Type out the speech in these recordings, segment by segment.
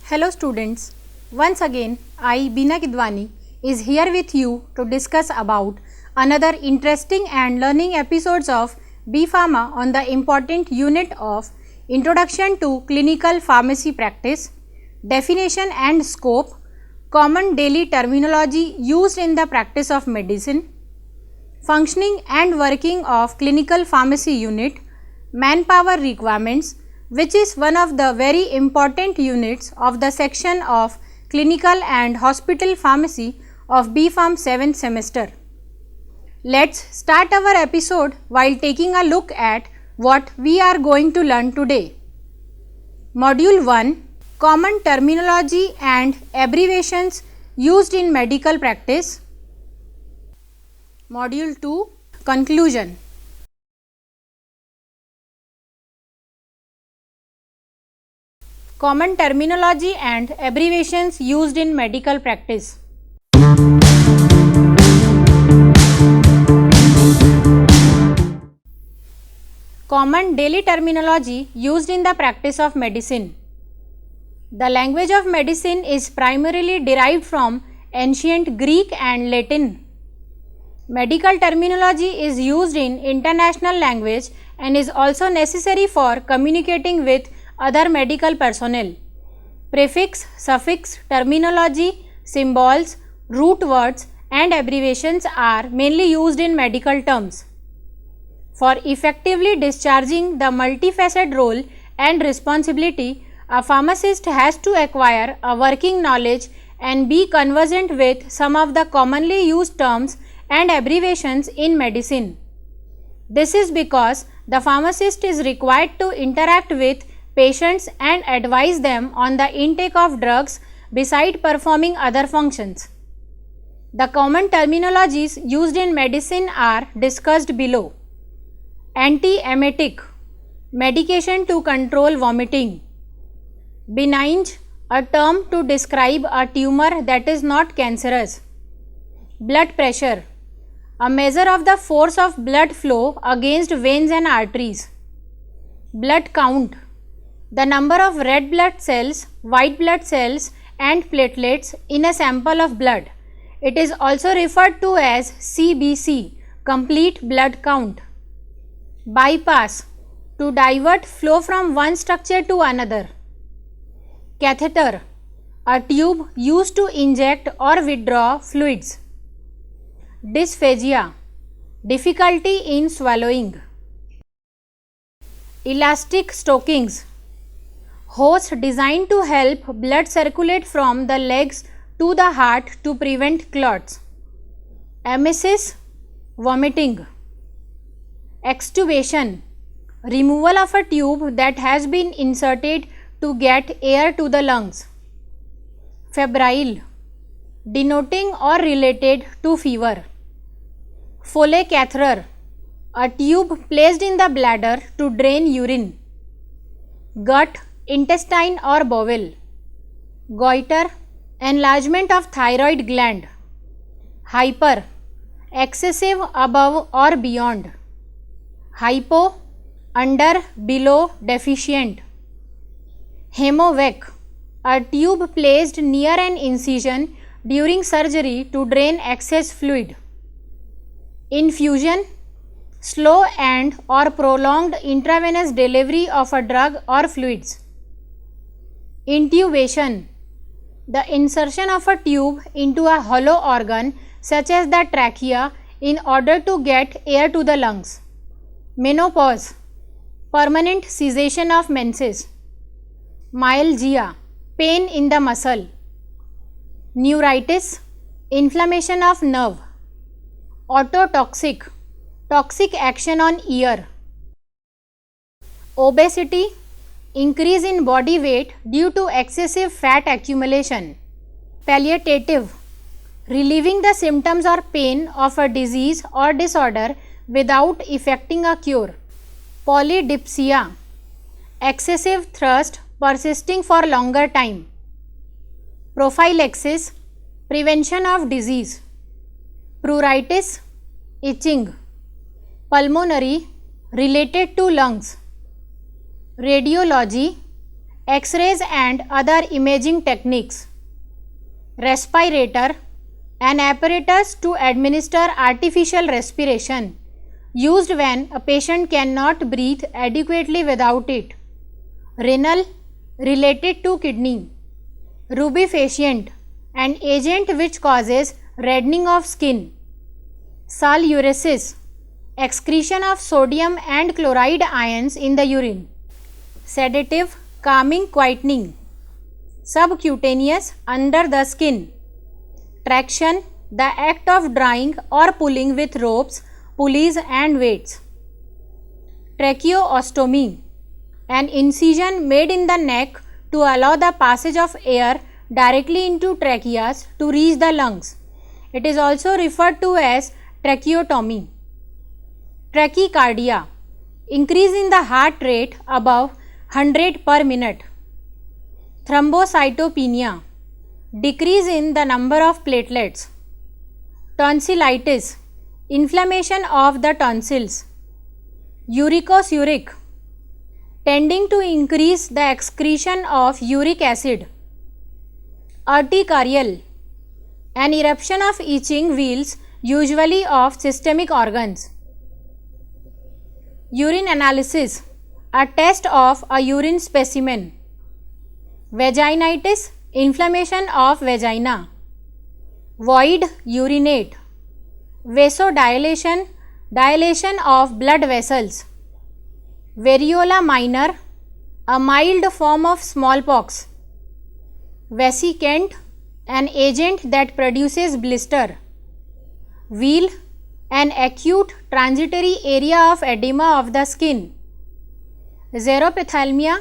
Hello students, once again I Beena Kidwani is here with you to discuss about another interesting and learning episodes of B Pharma on the important unit of Introduction to Clinical Pharmacy Practice, Definition and Scope, Common Daily Terminology used in the practice of medicine, Functioning and Working of Clinical Pharmacy Unit, Manpower Requirements, which is one of the very important units of the section of Clinical and Hospital Pharmacy of B Pharm 7th semester. Let's start our episode while taking a look at what we are going to learn today. Module 1, Common Terminology and Abbreviations used in Medical Practice. Module 2, Conclusion. Common terminology and abbreviations used in medical practice. Common daily terminology used in the practice of medicine. The language of medicine is primarily derived from ancient Greek and Latin. Medical terminology is used in international language and is also necessary for communicating with other medical personnel. Prefix, suffix, terminology, symbols, root words and abbreviations are mainly used in medical terms. For effectively discharging the multifaceted role and responsibility, a pharmacist has to acquire a working knowledge and be conversant with some of the commonly used terms and abbreviations in medicine. This is because the pharmacist is required to interact with patients and advise them on the intake of drugs beside performing other functions. The common terminologies used in medicine are discussed below. Antiemetic, medication to control vomiting. Benign, a term to describe a tumor that is not cancerous. Blood pressure, a measure of the force of blood flow against veins and arteries. Blood count, the number of red blood cells, white blood cells and platelets in a sample of blood. It is also referred to as CBC, complete blood count. Bypass, to divert flow from one structure to another. Catheter, a tube used to inject or withdraw fluids. Dysphagia, difficulty in swallowing. Elastic stockings, hose designed to help blood circulate from the legs to the heart to prevent clots. Emesis, vomiting. Extubation, removal of a tube that has been inserted to get air to the lungs. Febrile, denoting or related to fever. Foley catheter, a tube placed in the bladder to drain urine. Gut, intestine or bowel. Goiter, enlargement of thyroid gland. Hyper, excessive above or beyond. Hypo, under, below, deficient. Hemovec, a tube placed near an incision during surgery to drain excess fluid. Infusion, slow and or prolonged intravenous delivery of a drug or fluids. Intubation, the insertion of a tube into a hollow organ such as the trachea in order to get air to the lungs. Menopause, permanent cessation of menses. Myalgia, pain in the muscle. Neuritis, inflammation of nerve. Ototoxic, toxic action on ear. Obesity, increase in body weight due to excessive fat accumulation. Palliative, relieving the symptoms or pain of a disease or disorder without effecting a cure. Polydipsia, excessive thirst persisting for longer time. Prophylaxis, prevention of disease. Pruritus, itching. Pulmonary, related to lungs. Radiology, X-rays and other imaging techniques. Respirator, an apparatus to administer artificial respiration, used when a patient cannot breathe adequately without it. Renal, related to kidney. Rubefacient, an agent which causes reddening of skin. Saluresis, excretion of sodium and chloride ions in the urine. Sedative, calming, quietening. Subcutaneous, under the skin. Traction, the act of drawing or pulling with ropes, pulleys and weights. Tracheostomy, an incision made in the neck to allow the passage of air directly into tracheas to reach the lungs. It is also referred to as tracheotomy. Tachycardia, increase in the heart rate above 100 per minute. Thrombocytopenia, decrease in the number of platelets. Tonsillitis, inflammation of the tonsils. Uricosuric, tending to increase the excretion of uric acid. Urticarial, an eruption of itching wheals, usually of systemic organs. Urine analysis, a test of a urine specimen. Vaginitis, inflammation of vagina. Void urinate. Vasodilation, dilation of blood vessels. Variola minor, a mild form of smallpox. Vesicant, an agent that produces blister. Wheal, an acute transitory area of edema of the skin. Xerophthalmia,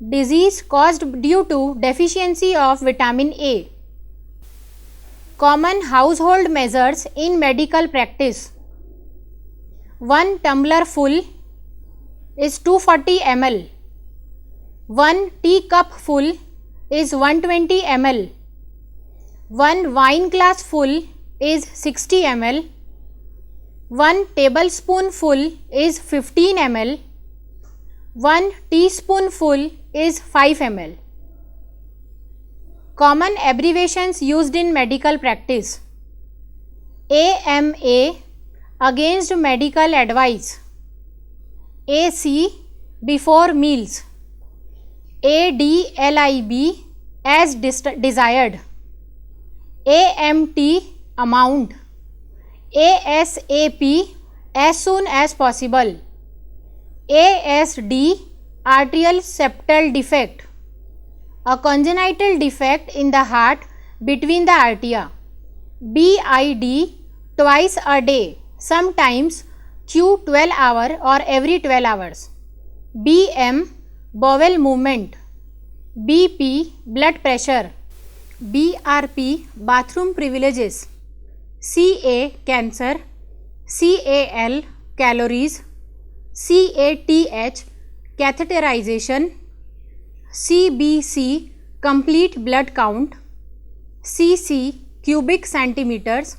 disease caused due to deficiency of vitamin A. Common household measures in medical practice. 1 tumbler full is 240 ml. 1 teacup full is 120 ml. 1 wine glass full is 60 ml. 1 tablespoonful is 15 ml. 1 teaspoonful is 5 ml. Common abbreviations used in medical practice. AMA, against medical advice. AC, before meals. ADLIB, as desired. AMT, amount. ASAP, as soon as possible. ASD, arterial septal defect, a congenital defect in the heart between the arteria. BID, twice a day, sometimes Q 12 hour or every 12 hours. BM, bowel movement. BP, blood pressure. BRP, bathroom privileges. CA, cancer. CAL, calories. CATH, catheterization. CBC, complete blood count. CC, cubic centimeters.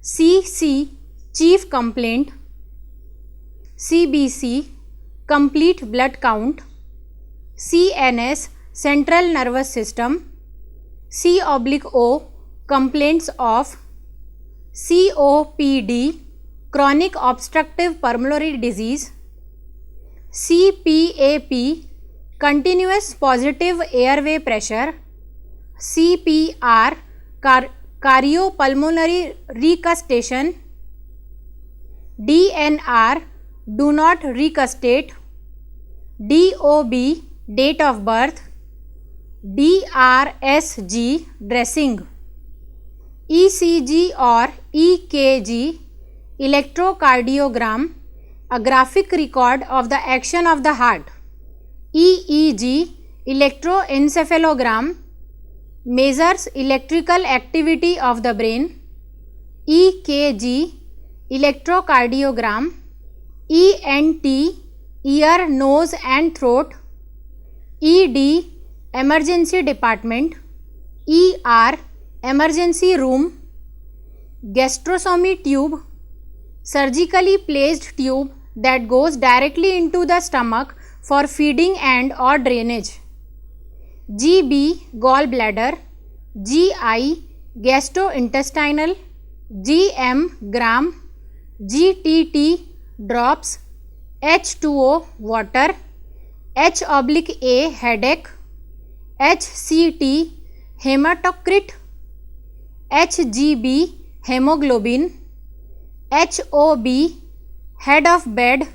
CC, chief complaint. CBC, complete blood count. CNS, central nervous system. C/O, complaints of. COPD, chronic obstructive pulmonary disease. CPAP, continuous positive airway pressure. CPR, cardiopulmonary resuscitation. DNR, do not resuscitate. DOB, date of birth. DRSG, dressing. ECG or EKG, electrocardiogram, a graphic record of the action of the heart. EEG, electroencephalogram, measures electrical activity of the brain. EKG, electrocardiogram. ENT, ear, nose and throat. ED, emergency department. ER, emergency room. Gastrostomy tube, surgically placed tube that goes directly into the stomach for feeding and or drainage. GB gallbladder, GI gastrointestinal, GM gram, GTT drops, H2O water, H/A headache, HCT hematocrit, HGB hemoglobin, HOB head of bed,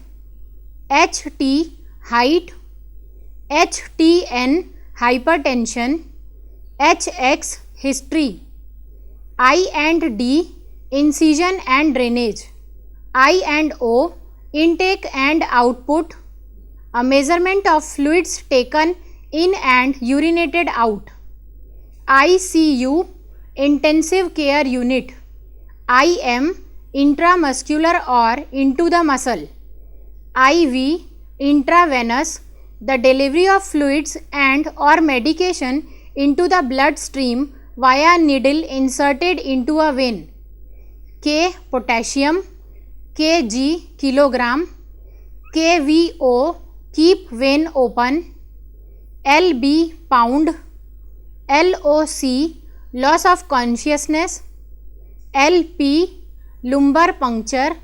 HT height, HTN hypertension, HX history, I and D incision and drainage, I and O intake and output, a measurement of fluids taken in and urinated out, ICU intensive care unit, IM intramuscular or into the muscle, IV intravenous, the delivery of fluids and or medication into the bloodstream via needle inserted into a vein, K potassium, Kg kilogram, KVO keep vein open, LB pound, LOC loss of consciousness, LP lumbar puncture,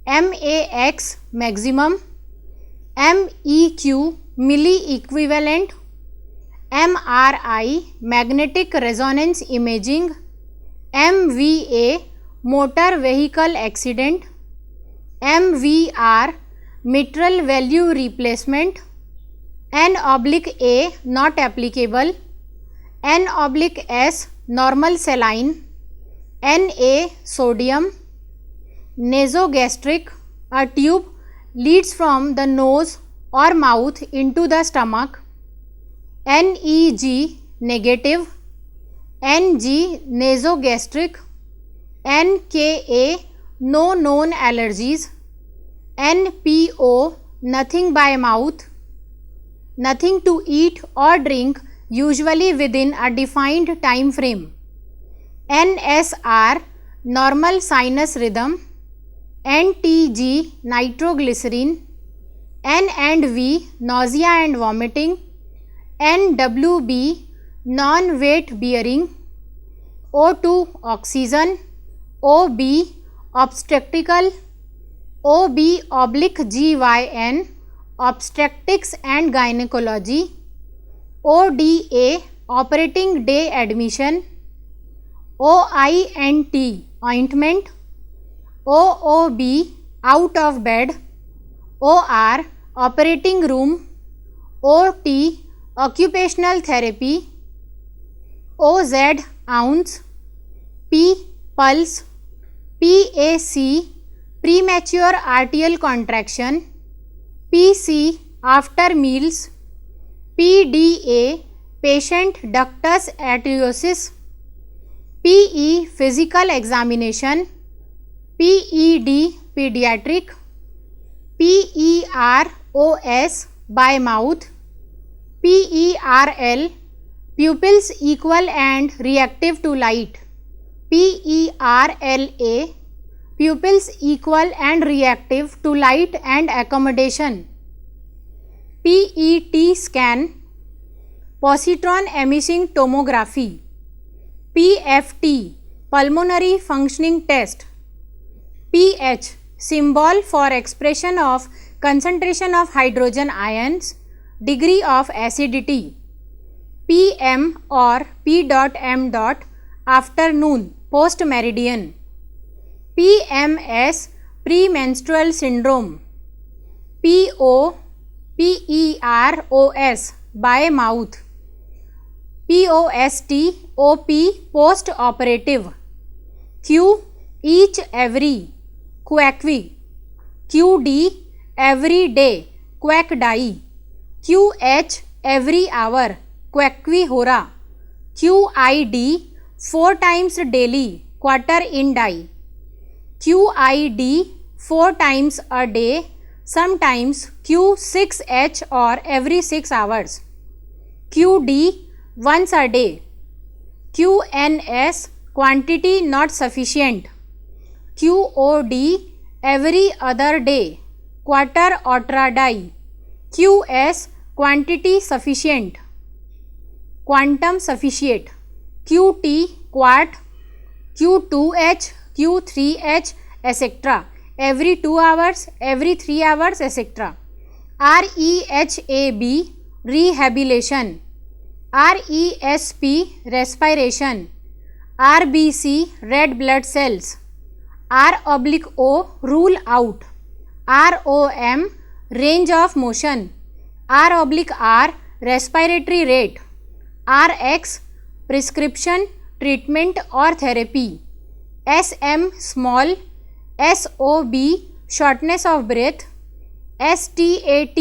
MAX maximum, MEQ milli equivalent, MRI magnetic resonance imaging, MVA motor vehicle accident, MVR mitral valve replacement, N/A not applicable, N/S normal saline, Na sodium, nasogastric, a tube leads from the nose or mouth into the stomach, Neg negative, Ng nasogastric, Nka no known allergies, Npo nothing by mouth, nothing to eat or drink usually within a defined time frame, NSR normal sinus rhythm, NTG nitroglycerin, N and V nausea and vomiting, NWB non weight bearing, O2 oxygen, OB obstetrical, OB/GYN obstetrics and gynecology, ODA operating day admission, OINT ointment, OOB out of bed, OR operating room, OT occupational therapy, OZ ounce, P pulse, PAC premature arterial contraction, PC after meals, PDA patient ductus arteriosus, PE physical examination, PED pediatric, PEROS by mouth, PERL pupils equal and reactive to light, PERLA pupils equal and reactive to light and accommodation, PET scan positron emission tomography, PFT pulmonary functioning test, pH symbol for expression of concentration of hydrogen ions, degree of acidity, PM or P.M. afternoon post meridian, PMS premenstrual syndrome, PEROS by mouth, POST/OP post operative, Q each every quackly, QD every day quack die, QH every hour quackvi hora, QID 4 times daily quarter in die, QID 4 times a day, sometimes Q6H or every 6 hours, QD once a day, QNS quantity not sufficient, QOD every other day quarter ultra die, QS quantity sufficient, quantum sufficient, Qt, quart, Q2H, Q3H, etc. every 2 hours, every 3 hours, etc. REHAB, rehabilitation. RESP, respiration. RBC, red blood cells. R/O, rule out. ROM, range of motion. R/R, respiratory rate. RX, prescription, treatment or therapy. SM, small. SOB, shortness of breath. STAT,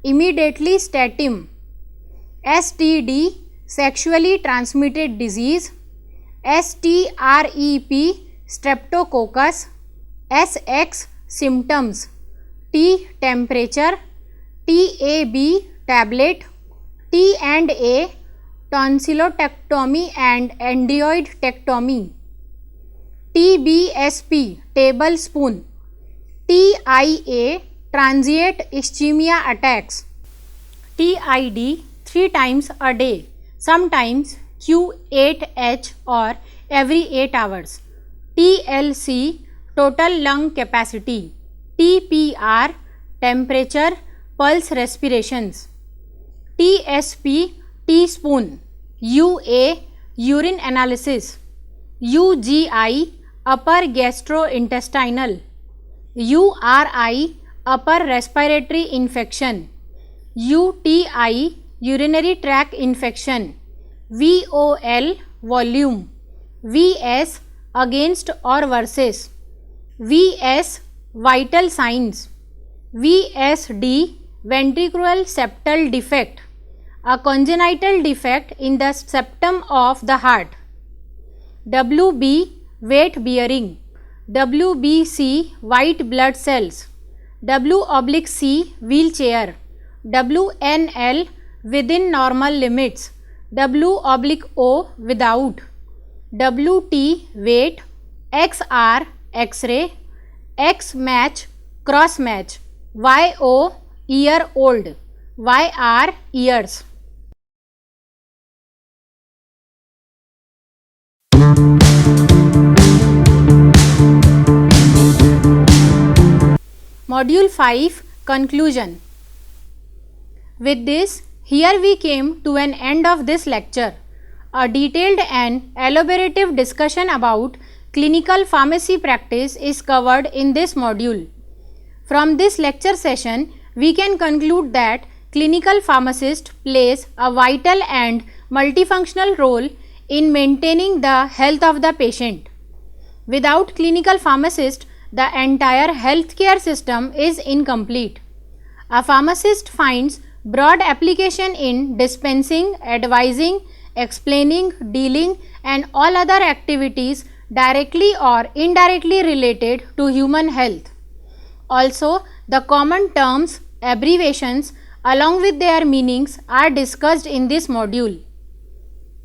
immediately statin. STD, sexually transmitted disease. STREP, streptococcus. SX, symptoms. T, temperature. TAB, tablet. T&A, tonsillotectomy and endoidectomy. TBSP, tablespoon. TIA, transient ischemia attacks. TID, 3 times a day, sometimes Q8H or every 8 hours. TLC, total lung capacity. TPR, temperature, pulse respirations. TSP, teaspoon. UA, urine analysis. UGI, upper gastrointestinal. URI, upper respiratory infection. UTI, urinary tract infection. VOL, volume. VS, against or versus. VS, vital signs. VSD, ventricular septal defect, a congenital defect in the septum of the heart. WB, weight bearing. WBC, white blood cells. W/C, wheelchair. WNL, within normal limits. W/O, without. WT, weight. XR, X-ray. X match, cross match. YO, year old. YR, years. Module 5, conclusion. With this, here we came to an end of this lecture. A detailed and elaborative discussion about clinical pharmacy practice is covered in this module. From this lecture session, we can conclude that clinical pharmacist plays a vital and multifunctional role in maintaining the health of the patient. Without clinical pharmacist, the entire healthcare system is incomplete. A pharmacist finds broad application in dispensing, advising, explaining, dealing, and all other activities directly or indirectly related to human health. Also, the common terms, abbreviations, along with their meanings are discussed in this module.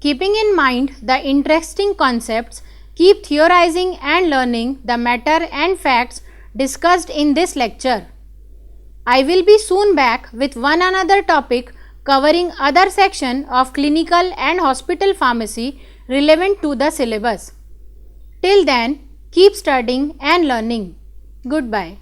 Keeping in mind the interesting concepts, keep theorizing and learning the matter and facts discussed in this lecture. I will be soon back with one another topic covering other section of clinical and hospital pharmacy relevant to the syllabus. Till then, keep studying and learning. Goodbye.